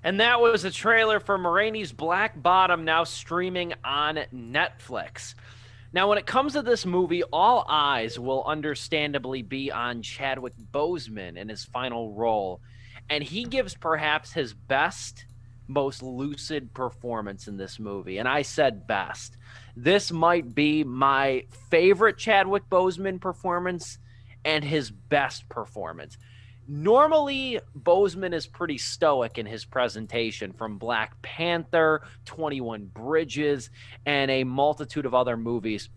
And that was a trailer for Rainey's Black Bottom, now streaming on Netflix. Now, when it comes to this movie, all eyes will understandably be on Chadwick Boseman in his final role. And he gives perhaps his best, most lucid performance in this movie. And I said best. This might be my favorite Chadwick Boseman performance and his best performance. Normally, Boseman is pretty stoic in his presentation, from Black Panther, 21 Bridges, and a multitude of other movies.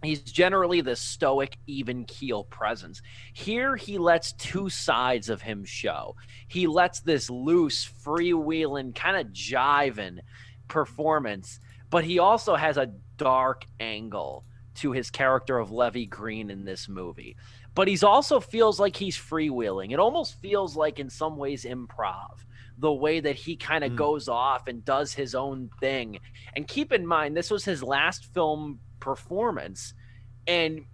He's generally the stoic, even keel presence. Here, he lets two sides of him show. He lets this loose, freewheeling, kind of jiving performance, but he also has a dark angle to his character of Levy Green in this movie. But he's also feels like he's freewheeling. It almost feels like, in some ways, improv, the way that he kind of goes off and does his own thing. And keep in mind, this was his last film performance, and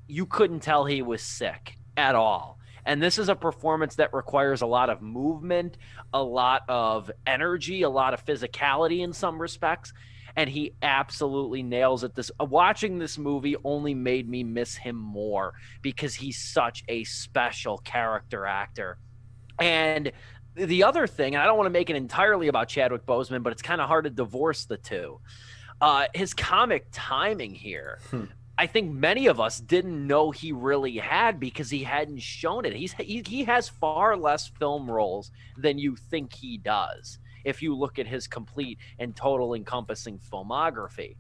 you couldn't tell he was sick at all. And this is a performance that requires a lot of movement, a lot of energy, a lot of physicality in some respects. And he absolutely nails it. This watching this movie only made me miss him more, because he's such a special character actor. And the other thing, and I don't want to make it entirely about Chadwick Boseman, but it's kind of hard to divorce the two. His comic timing here, I think many of us didn't know he really had, because he hadn't shown it. He has far less film roles than you think he does, if you look at his complete and total encompassing filmography.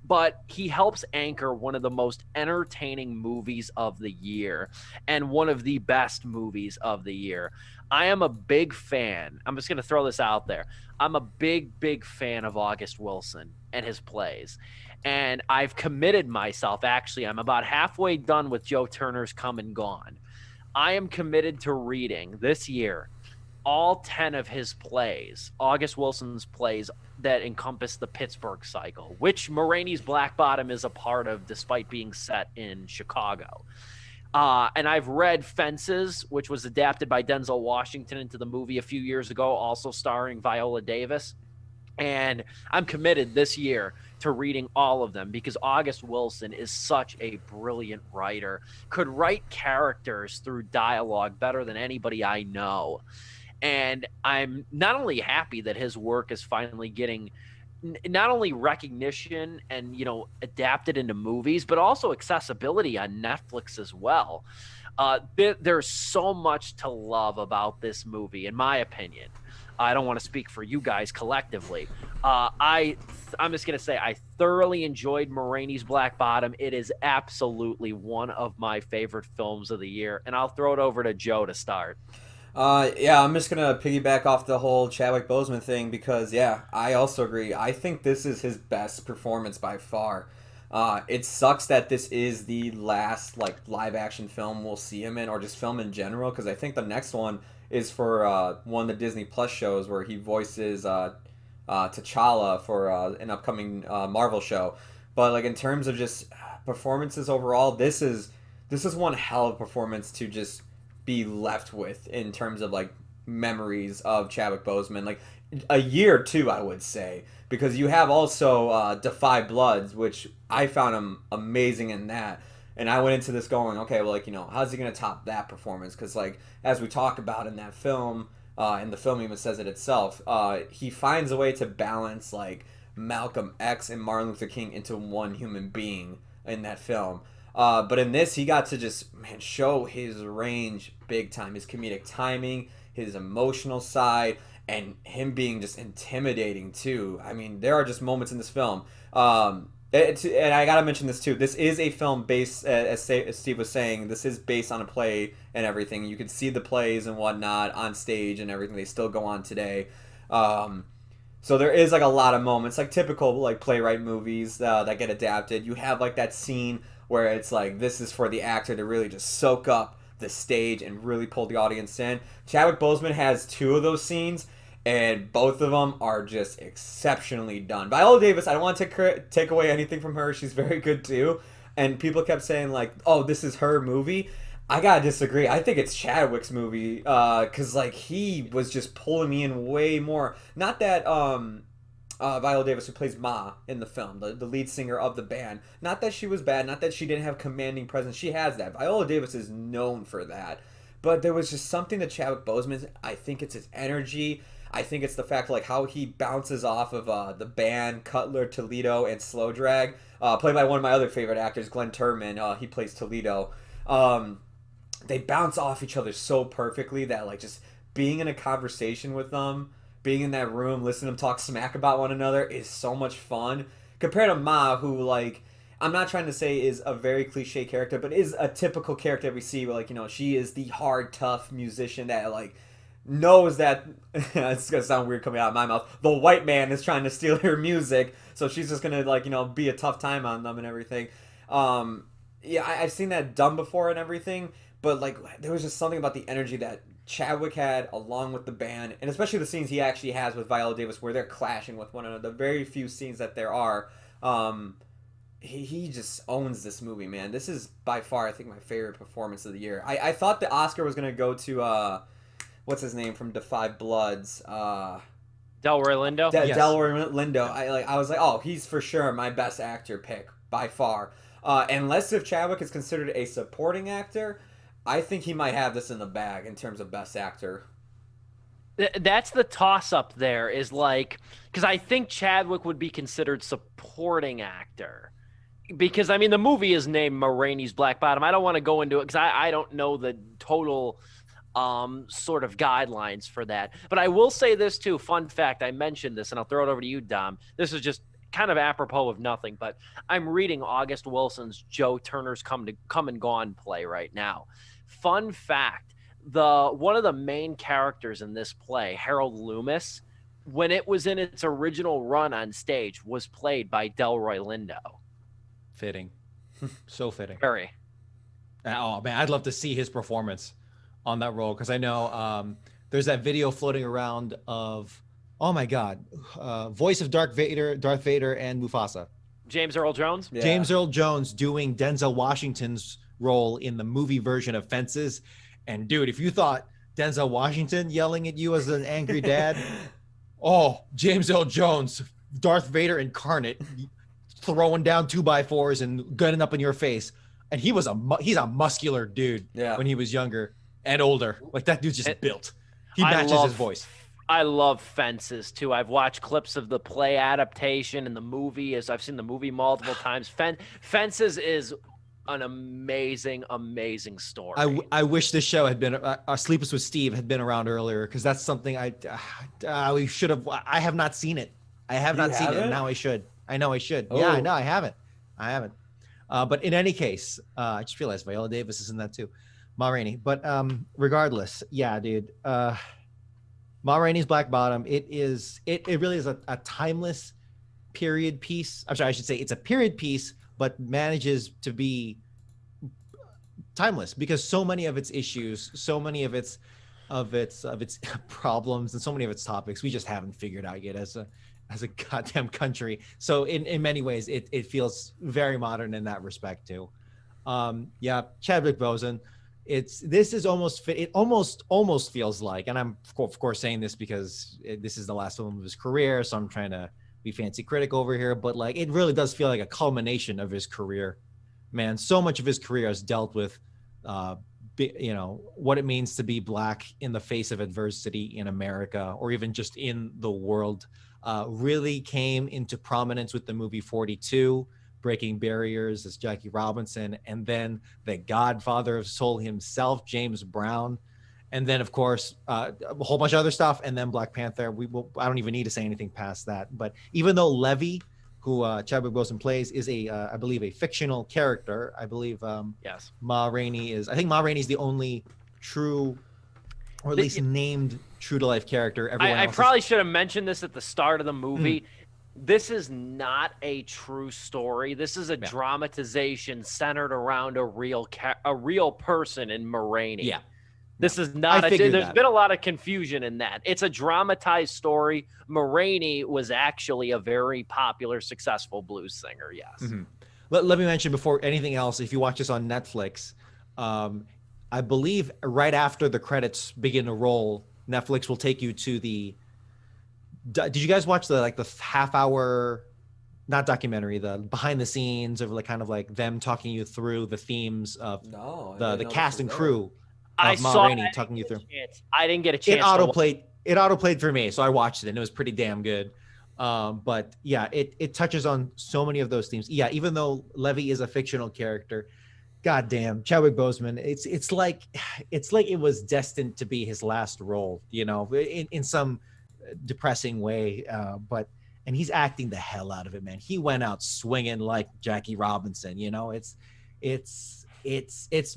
But he helps anchor one of the most entertaining movies of the year, and one of the best movies of the year. I am a big fan. I'm just going to throw this out there. I'm a big fan of August Wilson and his plays. And I've committed myself, actually, I'm about halfway done with Joe Turner's Come and Gone. I am committed to reading this year all 10 of his plays, August Wilson's plays that encompass the Pittsburgh cycle, which Rainey's Black Bottom is a part of, despite being set in Chicago. And I've read Fences, which was adapted by Denzel Washington into the movie a few years ago, also starring Viola Davis. And I'm committed this year to reading all of them, because August Wilson is such a brilliant writer, could write characters through dialogue better than anybody I know. And I'm not only happy that his work is finally getting not only recognition and, adapted into movies, but also accessibility on Netflix as well. There's so much to love about this movie, in my opinion. I don't want to speak for you guys collectively. I'm just going to say I thoroughly enjoyed Rainey's Black Bottom. It is absolutely one of my favorite films of the year. And I'll throw it over to Joe to start. Yeah, I'm just gonna piggyback off the whole Chadwick Boseman thing because yeah, I also agree. I think this is his best performance by far. It sucks that this is the last like live action film we'll see him in, or just film in general, because I think the next one is for one of the Disney Plus shows where he voices T'Challa for an upcoming Marvel show. But like in terms of just performances overall, this is one hell of a performance to just be left with in terms of like memories of Chadwick Boseman, like a year or two, I would say, because you have also Defy Bloods, which I found him amazing in that, and I went into this going, okay, well, like how's he gonna top that performance? Because like as we talk about in that film, and the film even says it itself, he finds a way to balance like Malcolm X and Martin Luther King into one human being in that film. But in this, he got to just show his range big time, his comedic timing, his emotional side, and him being just intimidating too. I mean, there are just moments in this film. And I gotta mention this too. This is a film based, as Steve was saying, this is based on a play and everything. You can see the plays and whatnot on stage and everything. They still go on today. So there is like a lot of moments, like typical like playwright movies that get adapted. You have like that scene where it's like this is for the actor to really just soak up the stage and really pull the audience in. Chadwick Boseman has two of those scenes, and both of them are just exceptionally done. Viola Davis, I don't want to take away anything from her. She's very good too. And people kept saying like, "Oh, this is her movie." I gotta disagree. I think it's Chadwick's movie, cause like he was just pulling me in way more. Not that Viola Davis, who plays Ma in the film, the lead singer of the band. Not that she was bad. Not that she didn't have commanding presence. She has that. Viola Davis is known for that. But there was just something to Chadwick Boseman. I think it's his energy. I think it's the fact like how he bounces off of the band Cutler, Toledo, and Slow Drag, played by one of my other favorite actors, Glenn Turman. He plays Toledo. They bounce off each other so perfectly that like just being in a conversation with them, being in that room, listening to them talk smack about one another is so much fun. Compared to Ma, who like I'm not trying to say is a very cliche character, but is a typical character we see. Where, like she is the hard, tough musician that like knows that it's gonna sound weird coming out of my mouth. The white man is trying to steal her music, so she's just gonna like be a tough time on them and everything. Yeah, I've seen that done before and everything, but like there was just something about the energy that Chadwick had along with the band, and especially the scenes he actually has with Viola Davis where they're clashing with one another. The very few scenes that there are, he just owns this movie, man. This is by far, I think, my favorite performance of the year. I thought the Oscar was gonna go to what's his name from Defy Bloods, Delroy Lindo. Yes. Delroy Lindo. I was like, oh, he's for sure my best actor pick by far. Unless if Chadwick is considered a supporting actor, I think he might have this in the bag in terms of best actor. That's the toss-up there, is like, because I think Chadwick would be considered supporting actor. Because, I mean, the movie is named Ma Rainey's Black Bottom. I don't want to go into it because I don't know the total sort of guidelines for that. But I will say this, too. Fun fact, I mentioned this, and I'll throw it over to you, Dom. This is just kind of apropos of nothing, but I'm reading August Wilson's Joe Turner's Come and Gone play right now. Fun fact, one of the main characters in this play, Harold Loomis, when it was in its original run on stage, was played by Delroy Lindo. Fitting. So fitting. Very. Oh, man, I'd love to see his performance on that role, because I know there's that video floating around of, oh my God, voice of Darth Vader and Mufasa. James Earl Jones? Yeah. James Earl Jones doing Denzel Washington's role in the movie version of Fences. And dude, if you thought Denzel Washington yelling at you as an angry dad, oh, James Earl Jones, Darth Vader incarnate, throwing down 2x4s and gunning up in your face. And he's a muscular dude when he was younger and older. Like that dude's just built. He matches his voice. I love Fences too. I've watched clips of the play adaptation and the movie, as I've seen the movie multiple times. Fences is an amazing, amazing story. I wish this show had been Sleepless with Steve had been around earlier, because that's something we should have. I have not seen it. I have not seen it. And now I should. I know I should. Oh. Yeah, I know I haven't. But in any case, I just realized Viola Davis is in that too. Ma Rainey. But regardless, yeah, dude. Ma Rainey's Black Bottom. It really is a timeless period piece. I'm sorry, I should say it's a period piece, but manages to be timeless because so many of its issues, so many of its problems, and so many of its topics we just haven't figured out yet as a goddamn country. So in many ways, it feels very modern in that respect too. Yeah, Chadwick Boseman. It almost feels like, and I'm of course saying this because this is the last film of his career, so I'm trying to be fancy critic over here, but like it really does feel like a culmination of his career. Man, so much of his career has dealt with what it means to be Black in the face of adversity in America, or even just in the world. Really came into prominence with the movie 42, breaking barriers as Jackie Robinson, and then the godfather of soul himself, James Brown, and then of course a whole bunch of other stuff, and then Black Panther. I don't even need to say anything past that. But even though Levy, who Chadwick Boseman plays, is I believe a fictional character, I believe yes, Ma Rainey is. I think Ma Rainey is the only true, or at least named true to life character. I probably should have mentioned this at the start of the movie. This is not a true story. This is a dramatization centered around a real person in Ma Rainey. Yeah. This is not there's been a lot of confusion in that. It's a dramatized story. Ma Rainey was actually a very popular, successful blues singer, yes. Mm-hmm. Let me mention before anything else, if you watch this on Netflix, I believe right after the credits begin to roll, Netflix will take you to the. Did you guys watch the half hour, not documentary, the behind the scenes of like kind of like them talking you through the themes of the cast and crew I of Ma saw Rainey it. talking you through? I didn't get a It chance. auto-played for me, so I watched it and it was pretty damn good. But yeah, it touches on so many of those themes. Yeah, even though Levy is a fictional character, goddamn, Chadwick Boseman, it's like it was destined to be his last role, you know, in some depressing way. But and he's acting the hell out of it, man. He went out swinging like Jackie Robinson, you know. It's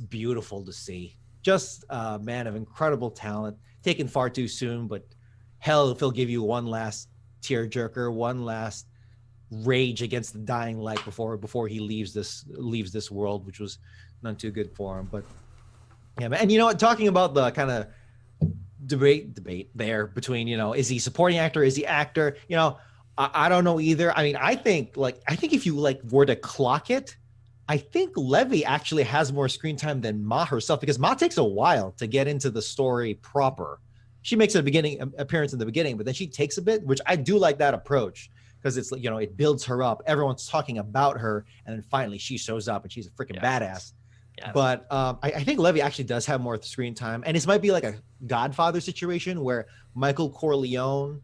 beautiful to see. Just a man of incredible talent, taken far too soon, but hell, if he'll give you one last tearjerker, one last rage against the dying light before he leaves this world, which was none too good for him. But yeah, man. And you know what? Talking about the kind of debate there between, you know, is he supporting actor, is he actor? You know, I don't know either. I mean, I think if you like were to clock it, I think Levy actually has more screen time than Ma herself, because Ma takes a while to get into the story proper. She makes an appearance in the beginning, but then she takes a bit, which I do like that approach, because it's like, you know, it builds her up. Everyone's talking about her, and then finally she shows up and she's a freaking badass. Yes. But I think Levy actually does have more screen time, and this might be like a Godfather situation where Michael Corleone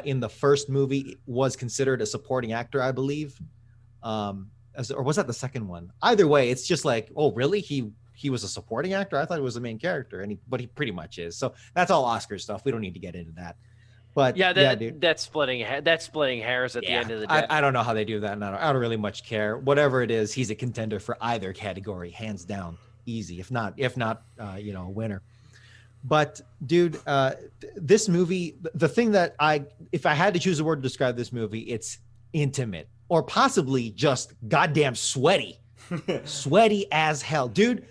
in the first movie was considered a supporting actor, I believe. Or was that the second one? Either way, it's just like, oh, really? He was a supporting actor? I thought he was the main character, but he pretty much is. So that's all Oscar stuff. We don't need to get into that. But dude, that's splitting hairs at the end of the day. I don't know how they do that, and I don't really much care. Whatever it is, he's a contender for either category, hands down, easy. If not, you know, a winner. But dude, this movie, the thing that if I had to choose a word to describe this movie, it's intimate, or possibly just goddamn sweaty. Sweaty as hell, dude.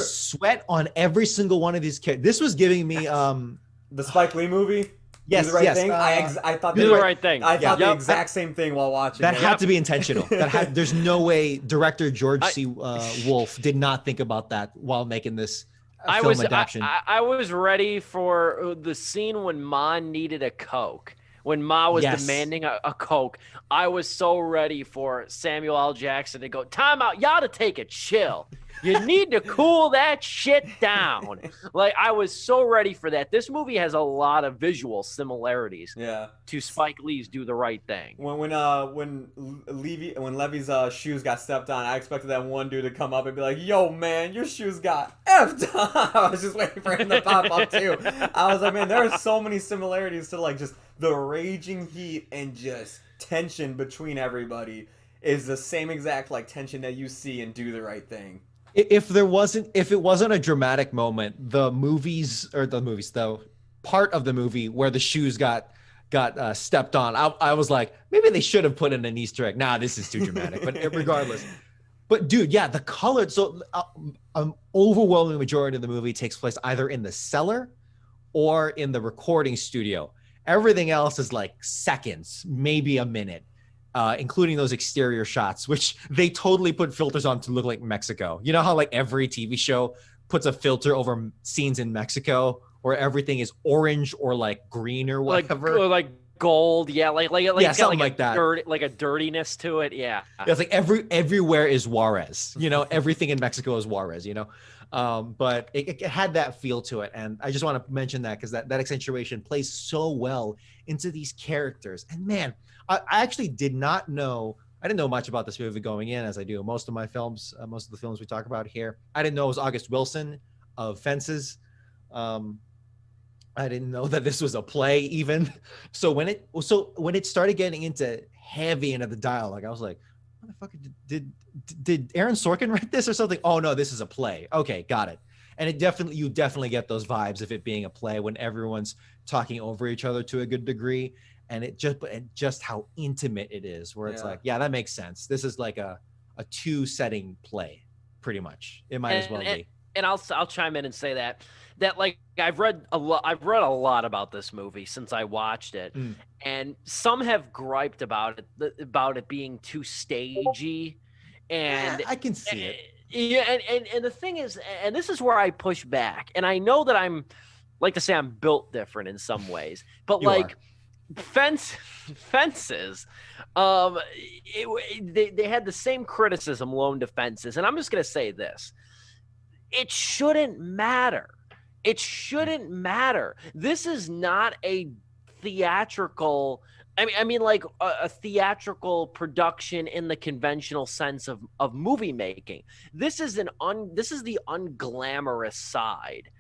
Sweat on every single one of these characters. This was giving me the Spike Lee movie. Yes, Do the right yes. thing. I thought do the right thing. I thought the exact same thing while watching. That had to be intentional. There's no way director George C. Wolfe did not think about that while making this film adaptation. I was ready for the scene when Ma needed a Coke. When Ma was demanding a Coke, I was so ready for Samuel L. Jackson to go, time out, you ought to take a chill. You need to cool that shit down. Like, I was so ready for that. This movie has a lot of visual similarities to Spike Lee's Do the Right Thing. When Levy's shoes got stepped on, I expected that one dude to come up and be like, yo, man, your shoes got effed on. I was just waiting for him to pop up, too. I was like, man, there are so many similarities to, like, just the raging heat and just tension between everybody is the same exact, like, tension that you see in Do the Right Thing. If it wasn't a dramatic moment, the part of the movie where the shoes got stepped on, I was like, maybe they should have put in an Easter egg. Nah, this is too dramatic. But regardless, but dude, yeah, the color. So an overwhelming majority of the movie takes place either in the cellar or in the recording studio. Everything else is like seconds, maybe a minute. Including those exterior shots, which they totally put filters on to look like Mexico. You know how like every TV show puts a filter over scenes in Mexico where everything is orange or like green or whatever, or like gold, something like that, like a dirtiness to it, It's like everywhere is Juarez. You know, everything in Mexico is Juarez. You know, but it had that feel to it, and I just want to mention that because that accentuation plays so well into these characters, and man. I actually did not know. I didn't know much about this movie going in, as I do most of my films, most of the films we talk about here. I didn't know it was August Wilson of Fences. I didn't know that this was a play even. So when it started getting into the dialogue, I was like, "Motherfucker, did Aaron Sorkin write this or something?" Oh no, this is a play. Okay, got it. And you definitely get those vibes of it being a play when everyone's talking over each other to a good degree. And just how intimate it is, where it's like, yeah, that makes sense. This is like a two-setting play, pretty much. It might as well be. And I'll chime in and say that like I've read a lot about this movie since I watched it, and some have griped about it being too stagey, and I can see it. Yeah, and the thing is, and this is where I push back, and I know that I'm built different in some ways, but You are. like fences, they had the same criticism loaned to Fences, and I'm just gonna say this: it shouldn't matter. It shouldn't matter. This is not a theatrical. I mean, like a theatrical production in the conventional sense of movie making. This is the unglamorous side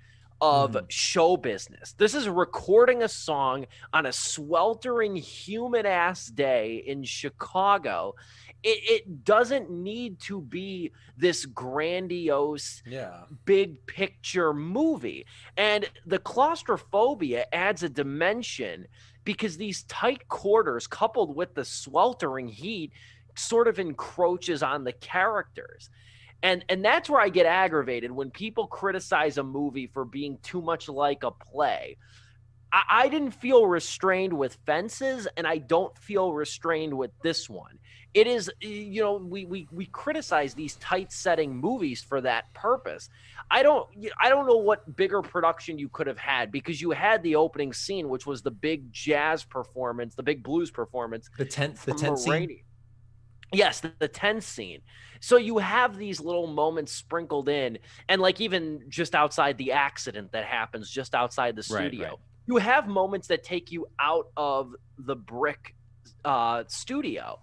of show business. This is recording a song on a sweltering, humid ass day in Chicago. It doesn't need to be this grandiose, big picture movie. And the claustrophobia adds a dimension because these tight quarters, coupled with the sweltering heat, sort of encroaches on the characters. And that's where I get aggravated when people criticize a movie for being too much like a play. I didn't feel restrained with Fences, and I don't feel restrained with this one. It is, we criticize these tight setting movies for that purpose. I don't know what bigger production you could have had, because you had the opening scene, which was the big jazz performance, the big blues performance, the tent scene. Yes, the 10 scene. So you have these little moments sprinkled in, and like even just outside the accident that happens just outside the studio. Right. You have moments that take you out of the brick studio.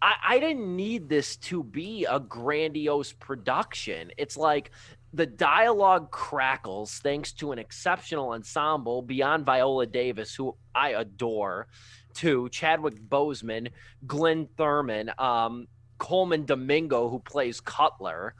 I didn't need this to be a grandiose production. It's like the dialogue crackles thanks to an exceptional ensemble beyond Viola Davis, who I adore, to Chadwick Boseman, Glenn Thurman, Coleman Domingo, who plays Cutler.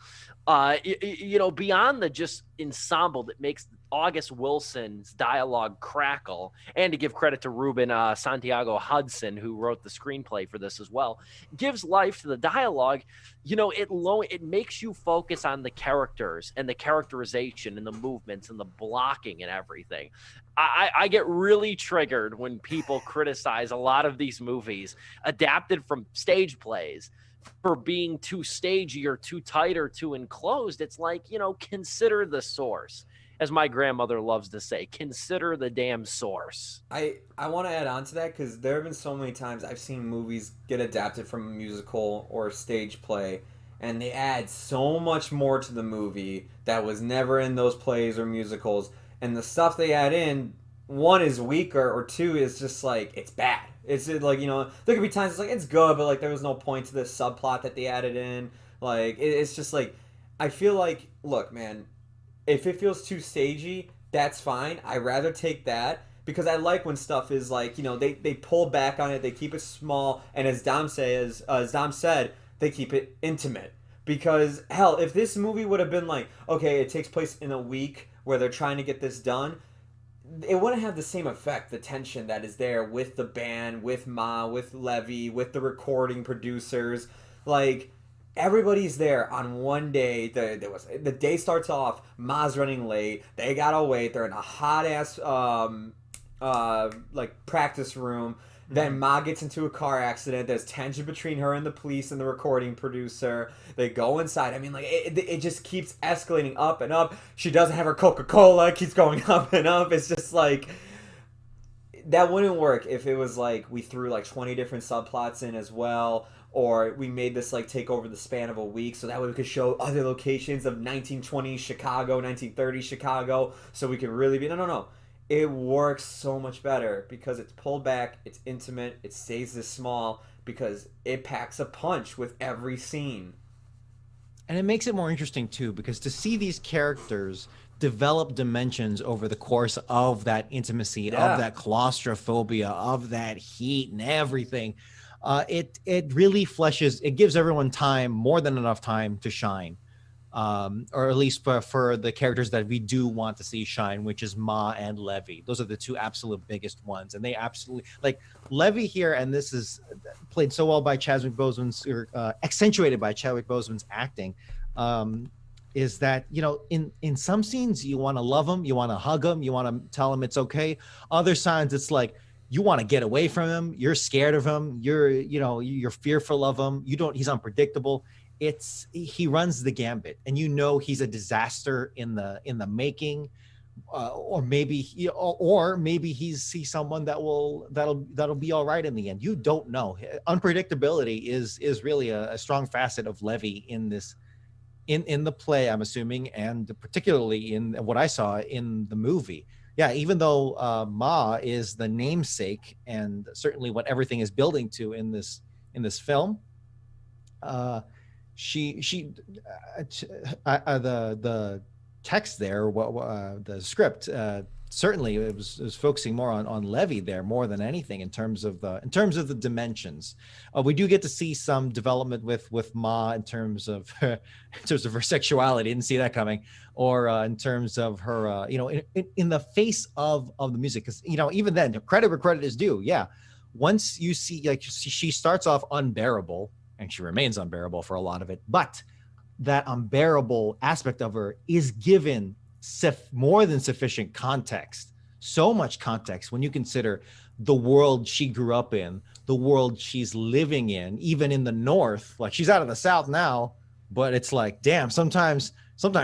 Beyond the just ensemble that makes August Wilson's dialogue crackle, and to give credit to Ruben Santiago Hudson, who wrote the screenplay for this as well, gives life to the dialogue. It makes you focus on the characters and the characterization and the movements and the blocking and everything. I get really triggered when people criticize a lot of these movies adapted from stage plays for being too stagey or too tight or too enclosed. It's like, consider the source. As my grandmother loves to say, consider the damn source. I want to add on to that, because there have been so many times I've seen movies get adapted from a musical or a stage play, and they add so much more to the movie that was never in those plays or musicals. And the stuff they add in, one, is weaker, or two, is just like, it's bad. It's like, there could be times it's like, it's good, but like there was no point to this subplot that they added in. Like, it's just like, I feel like, look, man, if it feels too stagey, that's fine. I'd rather take that, because I like when stuff is like, they pull back on it, they keep it small, and as Dom said, they keep it intimate. Because hell, if this movie would have been like, okay, it takes place in a week where they're trying to get this done, it wouldn't have the same effect, the tension that is there with the band, with Ma, with Levy, with the recording producers. Like, everybody's there on one day. The day starts off, Ma's running late, they gotta wait, they're in a hot ass practice room. Then Ma gets into a car accident. There's tension between her and the police and the recording producer. They go inside. I mean, like, it just keeps escalating up and up. She doesn't have her Coca-Cola. It keeps going up and up. It's just like, that wouldn't work if it was like we threw like 20 different subplots in as well, or we made this like take over the span of a week, so that way we could show other locations of 1920s Chicago, 1930s Chicago, so we could really be... No. It works so much better because it's pulled back, it's intimate, it stays this small, because it packs a punch with every scene. And it makes it more interesting too, because to see these characters develop dimensions over the course of that intimacy, of that claustrophobia, of that heat and everything, it really fleshes, it gives everyone time, more than enough time to shine. Or at least for the characters that we do want to see shine, which is Ma and Levy. Those are the two absolute biggest ones. And they absolutely, like Levy here, and this is played so well by Chadwick Boseman's, or accentuated by Chadwick Boseman's acting, is that, in some scenes you want to love him, you want to hug him, you want to tell him it's okay. Other signs it's like, you want to get away from him, you're scared of him, you're fearful of him, he's unpredictable. he runs the gambit, and you know he's a disaster in the making, or maybe he's someone that'll be all right in the end. You don't know. Unpredictability is really a strong facet of Levy in this, in the play, I'm assuming, and particularly in what I saw in the movie. Yeah, even though Ma is the namesake and certainly what everything is building to in this film, the text there, the script, certainly it was focusing more on Levy there more than anything in terms of the dimensions. We do get to see some development with Ma in terms of her sexuality. Didn't see that coming, or in terms of her, in the face of the music, because even then, credit where credit is due. Yeah, once you see, like, she starts off unbearable, and she remains unbearable for a lot of it, but that unbearable aspect of her is given more than sufficient context. So much context when you consider the world she grew up in, the world she's living in, even in the North. Like, she's out of the South now, but it's like, damn, sometimes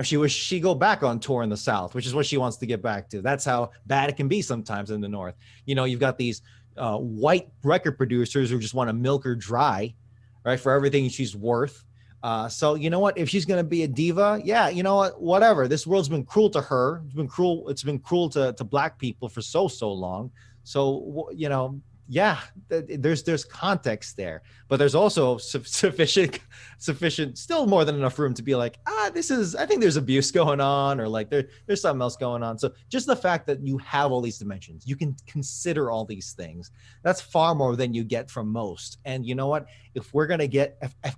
she wishes she'd go back on tour in the South, which is what she wants to get back to. That's how bad it can be sometimes in the North. You've got these white record producers who just want to milk her dry, right, for everything she's worth. So you know what? If she's going to be a diva, yeah, you know what? Whatever. This world's been cruel to her. It's been cruel to Black people for so long. So yeah, there's context there, but there's also sufficient, still more than enough room to be like, I think there's abuse going on, or like there's something else going on. So just the fact that you have all these dimensions, you can consider all these things. That's far more than you get from most. And you know what? If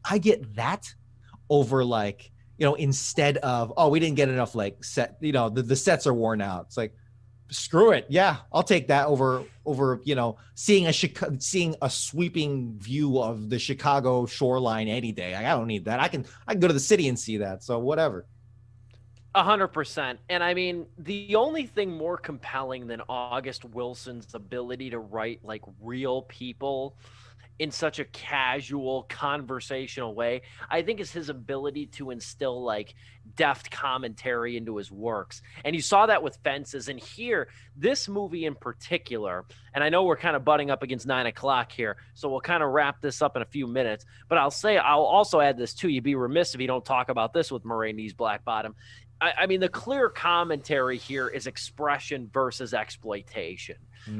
I get that over, like, instead of, oh, we didn't get enough, like, set, the sets are worn out. It's like, screw it. Yeah, I'll take that over seeing a sweeping view of the Chicago shoreline any day. I don't need that. I can go to the city and see that. So whatever. 100%. And I mean, the only thing more compelling than August Wilson's ability to write like real people in such a casual, conversational way, I think, is his ability to instill like deft commentary into his works. And you saw that with Fences. And here, this movie in particular, and I know we're kind of butting up against 9 o'clock here, so we'll kind of wrap this up in a few minutes. But I'll also add this too. You'd be remiss if you don't talk about this with Rainey's Black Bottom. I mean, the clear commentary here is expression versus exploitation,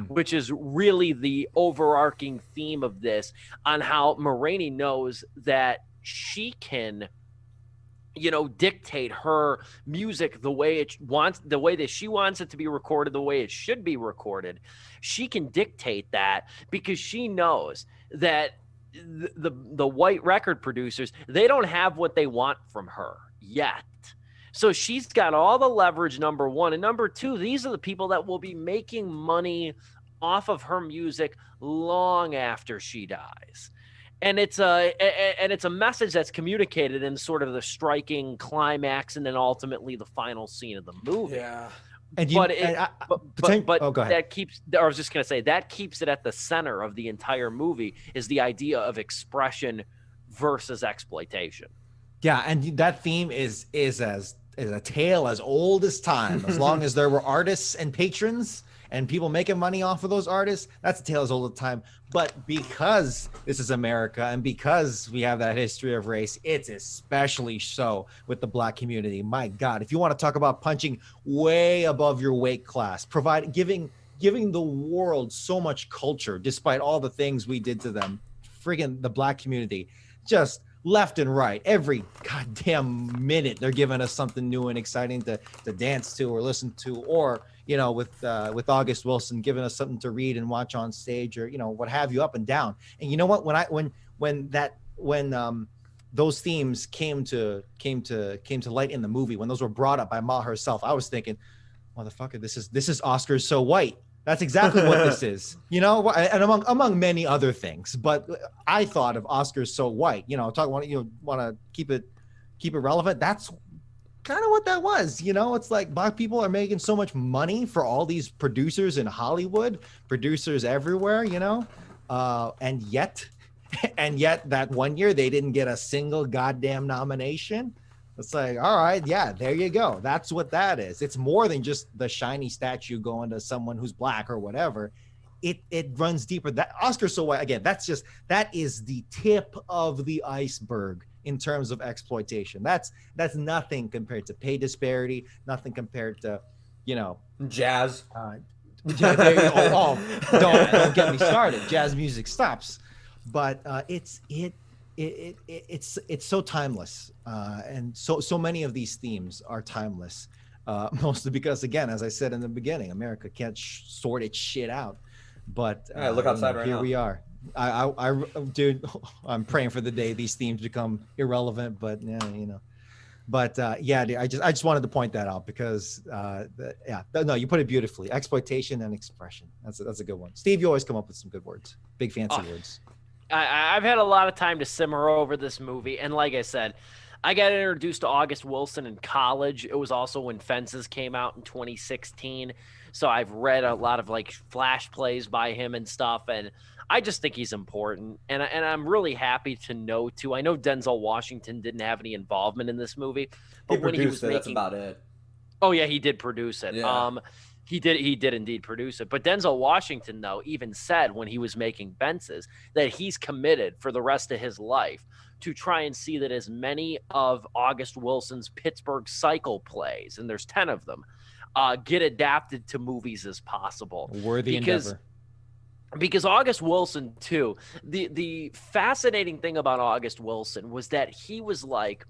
which is really the overarching theme of this, on how Rainey knows that she can, dictate her music the way that she wants it to be recorded, the way it should be recorded. She can dictate that because she knows that the white record producers, they don't have what they want from her yet. So she's got all the leverage, number one. And number two, these are the people that will be making money off of her music long after she dies. And it's a message that's communicated in sort of the striking climax and then ultimately the final scene of the movie. Yeah. But go ahead. That keeps, I was just going to say, that keeps it at the center of the entire movie, is the idea of expression versus exploitation. Yeah, and that theme is a tale as old as time. As long as there were artists and patrons and people making money off of those artists, that's a tale as old as time. But because this is America and because we have that history of race, it's especially so with the Black community. My God, if you want to talk about punching way above your weight class, giving the world so much culture despite all the things we did to them, friggin' the Black community, just left and right, every goddamn minute they're giving us something new and exciting to dance to or listen to, or with August Wilson giving us something to read and watch on stage, or what have you, up and down. And you know what, when those themes came to light in the movie, when those were brought up by Ma herself, I was thinking, motherfucker, this is Oscars So White. That's exactly what this is, and among many other things. But I thought of Oscars So White, want to keep it relevant. That's kind of what that was. It's like Black people are making so much money for all these producers in Hollywood, producers everywhere, and yet and yet that one year they didn't get a single goddamn nomination. It's like, all right, yeah, there you go. That's what that is. It's more than just the shiny statue going to someone who's black or whatever. It runs deeper. That Oscar so white, again, that is the tip of the iceberg in terms of exploitation. That's nothing compared to pay disparity, nothing compared to, jazz. Don't get me started. Jazz music stops, but it's so timeless, and so many of these themes are timeless, mostly because, again, as I said in the beginning, America can't sort its shit out. But look outside right here now. we are. Dude, I'm praying for the day these themes become irrelevant. But But dude, I just wanted to point that out because no, you put it beautifully. Exploitation and expression. That's a good one. Steve, you always come up with some good words, big fancy words. I've had a lot of time to simmer over this movie, and like I said, I got introduced to August Wilson in college. It was also when Fences came out in 2016. So I've read a lot of like flash plays by him and stuff, and I just think he's important. And I'm really happy to know too. I know Denzel Washington didn't have any involvement in this movie, but when he was making, that's about it. Oh yeah, he did produce it. Yeah. He did indeed produce it. But Denzel Washington, though, even said when he was making Fences that he's committed for the rest of his life to try and see that as many of August Wilson's Pittsburgh Cycle plays, and there's 10 of them, get adapted to movies as possible. Worthy endeavor. Because August Wilson, too, the fascinating thing about August Wilson was that he was like,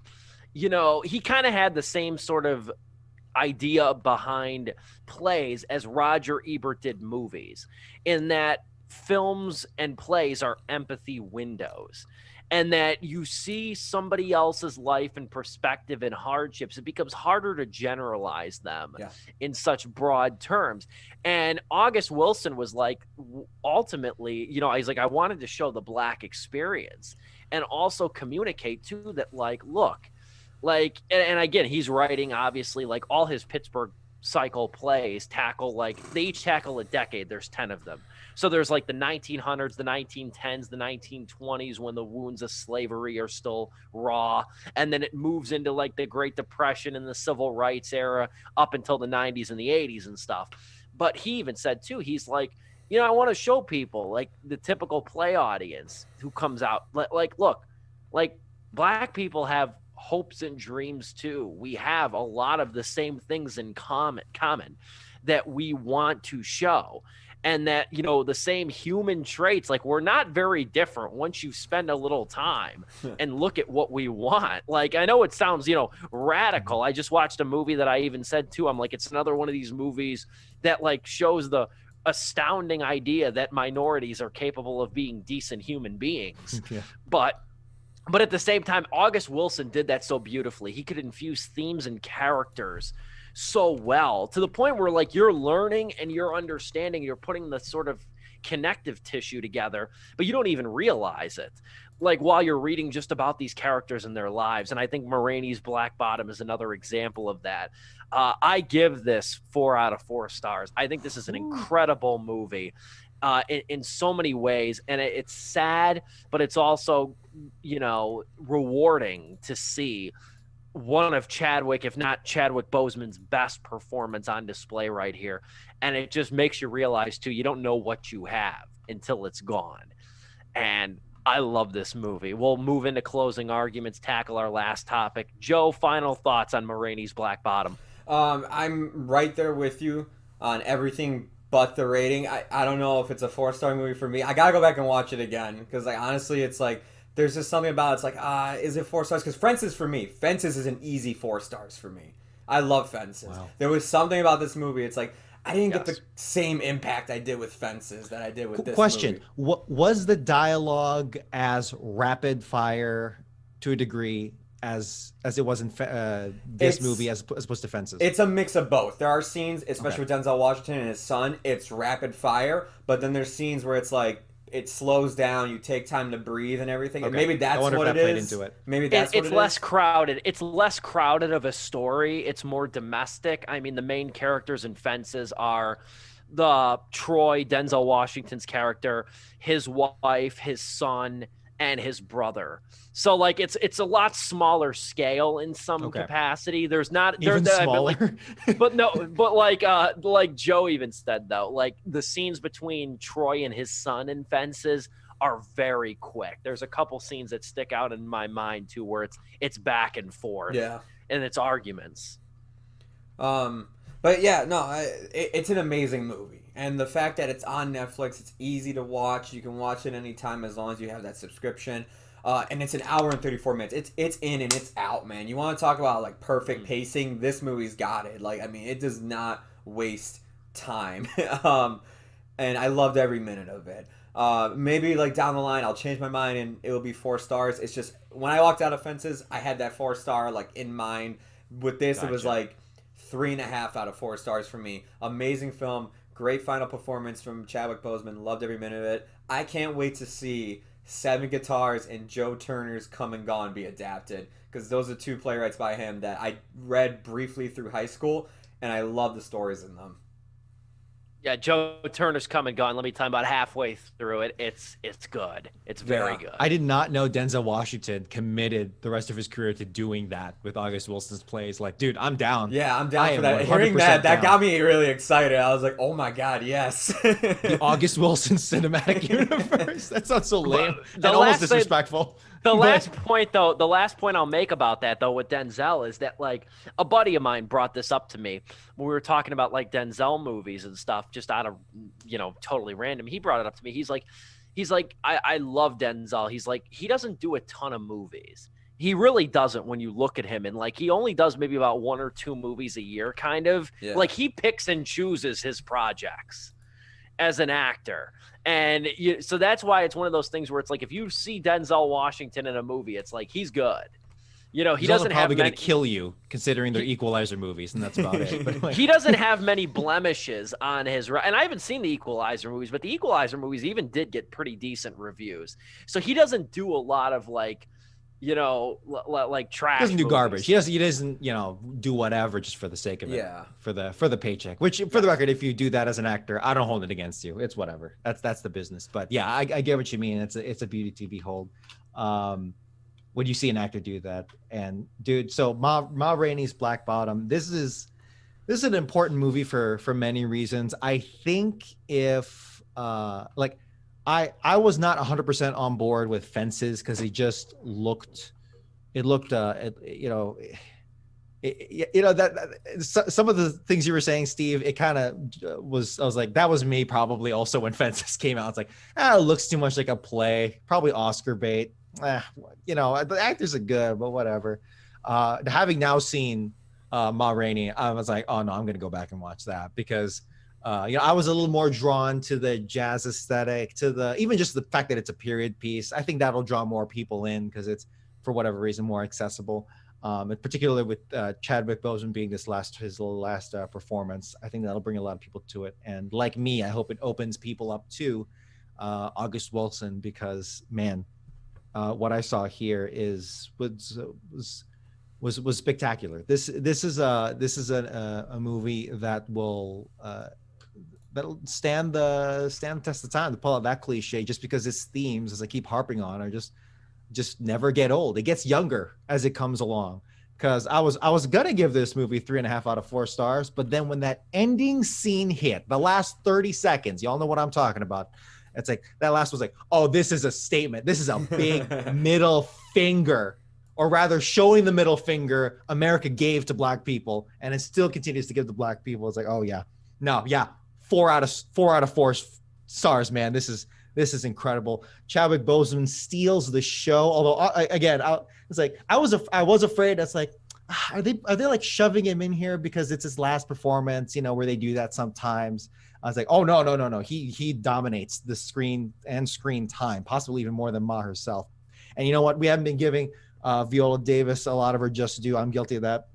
he kind of had the same sort of idea behind plays as Roger Ebert did movies, in that films and plays are empathy windows. And that you see somebody else's life and perspective and hardships, it becomes harder to generalize them in such broad terms. And August Wilson was like, ultimately, he's like, I wanted to show the Black experience and also communicate too that, like, look, like, and again, he's writing, obviously, like all his Pittsburgh Cycle plays they each tackle a decade. There's 10 of them. So there's like the 1900s, the 1910s, the 1920s, when the wounds of slavery are still raw. And then it moves into like the Great Depression and the Civil Rights era up until the 90s and the 80s and stuff. But he even said too, he's like, I want to show people, like the typical play audience who comes out, like, look, like Black people have hopes and dreams too. We have a lot of the same things in common that we want to show. And that, the same human traits, like we're not very different once you spend a little time and look at what we want. Like, I know it sounds, radical. I just watched a movie that I even said too, I'm like, it's another one of these movies that like shows the astounding idea that minorities are capable of being decent human beings. Yeah. But at the same time, August Wilson did that so beautifully. He could infuse themes and characters so well, to the point where like you're learning and you're understanding, you're putting the sort of connective tissue together, but you don't even realize it, like while you're reading just about these characters and their lives. And I think Ma Rainey's Black Bottom is another example of that. I give this 4 out of 4 stars. I think this is an incredible movie in so many ways, and it's sad, but it's also rewarding to see one of Chadwick, if not Chadwick Boseman's best performance on display right here. And it just makes you realize too, you don't know what you have until it's gone. And I love this movie. We'll move into closing arguments, tackle our last topic. Joe, final thoughts on Ma Rainey's Black Bottom? I'm right there with you on everything but the rating. I don't know if it's a 4-star movie for me. I gotta go back and watch it again, because like honestly, it's like there's just something about it's like, is it 4 stars? Because Fences for me, Fences is an easy 4 stars for me. I love Fences. Wow. There was something about this movie. It's like I didn't get the same impact I did with Fences that I did with this question. movie. What was the dialogue as rapid fire to a degree as it was in this movie as opposed to Fences? It's a mix of both. There are scenes, especially with Denzel Washington and his son, it's rapid fire, but then there's scenes where it's like it slows down, you take time to breathe and everything. And maybe that's what it is. Into it. Maybe that's what it is. It's less crowded. It's less crowded of a story. It's more domestic. I mean, the main characters in Fences are the Troy, Denzel Washington's character, his wife, his son, and his brother. So like it's a lot smaller scale in some capacity. There's not even smaller. but like Joe even said though, like the scenes between Troy and his son in Fences are very quick. There's a couple scenes that stick out in my mind too, where it's back and forth, and it's arguments. But yeah, no, it's an amazing movie, and the fact that it's on Netflix, it's easy to watch. You can watch it anytime as long as you have that subscription. And it's an hour and 34 minutes. It's in and it's out, man. You want to talk about like perfect pacing? This movie's got it. Like, I mean, it does not waste time. And I loved every minute of it. Maybe like down the line I'll change my mind and it will be 4 stars. It's just when I walked out of Fences, I had that 4-star like in mind. With this, It was like 3.5 out of 4 stars for me. Amazing film, great final performance from Chadwick Boseman. Loved every minute of it. I can't wait to see 7 Guitars and Joe Turner's Come and Gone be adapted, because those are 2 playwrights by him that I read briefly through high school, and I love the stories in them. Yeah, Joe Turner's Come and Gone. Let me tell you, about halfway through it. It's good. It's very good. I did not know Denzel Washington committed the rest of his career to doing that with August Wilson's plays. Like, dude, I'm down. Yeah, I'm down for that. Hearing that got me really excited. I was like, oh my God, yes. The August Wilson cinematic universe. That sounds so lame and almost disrespectful. The last point I'll make about that, though, with Denzel is that, like, a buddy of mine brought this up to me when we were talking about, like, Denzel movies and stuff, just out of, totally random. He brought it up to me. He's like, I love Denzel. He's like, he doesn't do a ton of movies. He really doesn't when you look at him. And, like, he only does maybe about 1 or 2 movies a year, kind of. Yeah. Like, he picks and chooses his projects as an actor. And so that's why it's one of those things where it's like, if you see Denzel Washington in a movie, it's like, he's good. He doesn't probably going to kill you considering they're Equalizer movies, and that's about it. But like, he doesn't have many blemishes on his, and I haven't seen the Equalizer movies, but the Equalizer movies even did get pretty decent reviews. So he doesn't do a lot of like trash. He doesn't do movies. garbage. He doesn't, do whatever just for the sake of it. Yeah. For the paycheck. Which, for the record, if you do that as an actor, I don't hold it against you. It's whatever. That's the business. But yeah, I get what you mean. It's a beauty to behold. When you see an actor do that, and dude, so Ma Rainey's Black Bottom. This is an important movie for many reasons. I think if I was not 100% on board with Fences because it just looked, some of the things you were saying, Steve, it kind of was, I was like, that was me probably also when Fences came out. It's like, it looks too much like a play, probably Oscar bait. The actors are good, but whatever. Having now seen Ma Rainey, I was like, oh no, I'm going to go back and watch that because I was a little more drawn to the jazz aesthetic, to even just the fact that it's a period piece. I think that'll draw more people in because it's, for whatever reason, more accessible. And particularly with Chadwick Boseman being his last performance, I think that'll bring a lot of people to it. And like me, I hope it opens people up to August Wilson because, man, what I saw here was spectacular. This is a movie that will that'll stand the test of time, to pull out that cliche, just because its themes, as I keep harping on, are just never get old. It gets younger as it comes along. Because I was gonna give this movie 3.5 out of 4 stars, but then when that ending scene hit, the last 30 seconds, y'all know what I'm talking about. It's like that last was like, oh, this is a statement. This is a big middle finger, or rather showing the middle finger America gave to black people, and it still continues to give to black people. It's like, oh yeah, no, yeah, 4 out of 4 stars, man. This is incredible. Chadwick Boseman steals the show. Although it's like I was afraid. That's like, are they like shoving him in here because it's his last performance? Where they do that sometimes. I was like, oh no. He dominates the screen and screen time, possibly even more than Ma herself. And you know what? We haven't been giving Viola Davis a lot of her just due. I'm guilty of that.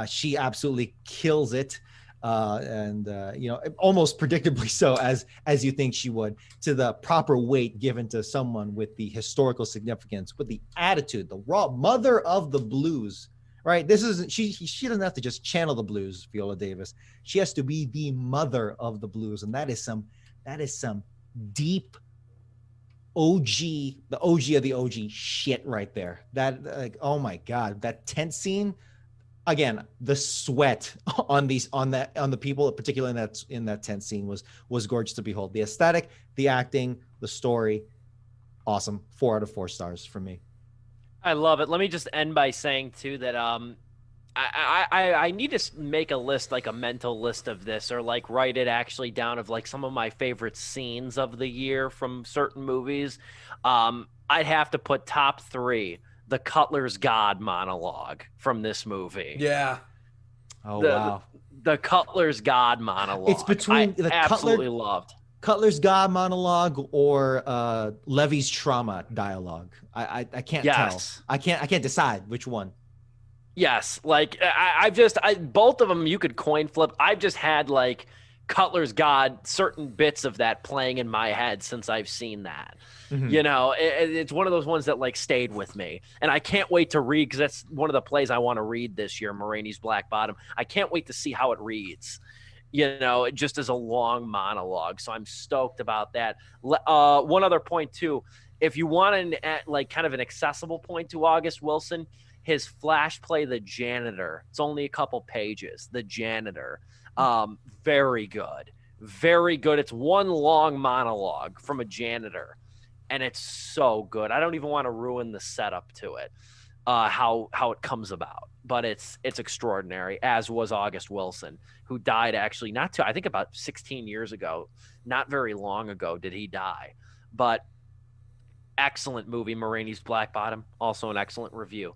She absolutely kills it. Almost predictably so, as you think she would, to the proper weight given to someone with the historical significance, with the attitude, the raw mother of the blues, right? This isn't, she doesn't have to just channel the blues, Viola Davis. She has to be the mother of the blues. And that is some deep the OG of the OG shit right there. That like, oh my God, that tent scene. Again, the sweat on the people, particularly in that tent scene was gorgeous to behold. The aesthetic, the acting, the story, awesome. 4 out of 4 stars for me. I love it. Let me just end by saying too that I need to make a list, like a mental list of this, or like write it actually down of like some of my favorite scenes of the year from certain movies. I'd have to put top 3, the Cutler's God monologue from this movie. Yeah. Oh wow. The Cutler's God monologue. It's between the absolutely loved. Cutler's God monologue or Levy's trauma dialogue. I can't tell. I can't decide which one. Yes, like both of them you could coin flip. I've just had like Cutler's God, certain bits of that playing in my head since I've seen that. Mm-hmm. You know, it's one of those ones that like stayed with me, and I can't wait to read because that's one of the plays I want to read this year, Rainey's Black Bottom. I can't wait to see how it reads. You know, just as a long monologue. So I'm stoked about that. One other point too, if you want like kind of an accessible point to August Wilson, his flash play, The Janitor. It's only a couple pages. The Janitor. Very good. Very good. It's one long monologue from a janitor, and it's so good. I don't even want to ruin the setup to it, how it comes about. But it's extraordinary, as was August Wilson, who died actually I think about 16 years ago. Not very long ago did he die. But excellent movie, Rainey's Black Bottom. Also an excellent review.